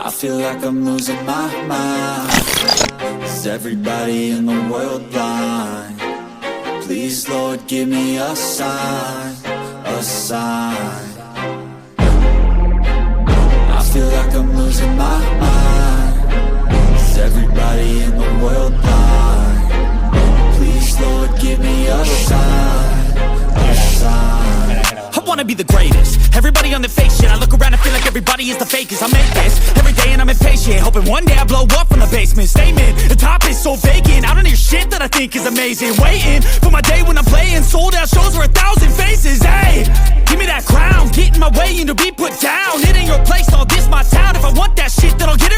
I feel like I'm losing my mind. Is everybody in the world blind? Please, Lord, give me a sign, a sign. I feel like I'm losing my mind. Is everybody in the world blind? Please, Lord, give me a sign, a sign. I wanna be the greatest. Everybody on the fake shit. I look around and feel like everybody is the fakest. I make this every day and I'm impatient, hoping one day I blow up from the basement. Statement, the top is so vacant. I don't hear shit that I think is amazing. Waiting for my day when I'm playing sold out shows for 1,000 faces. Hey, give me that crown, get in my way and to be put down. It ain't your place, all this my town. If I want that shit, then I'll get it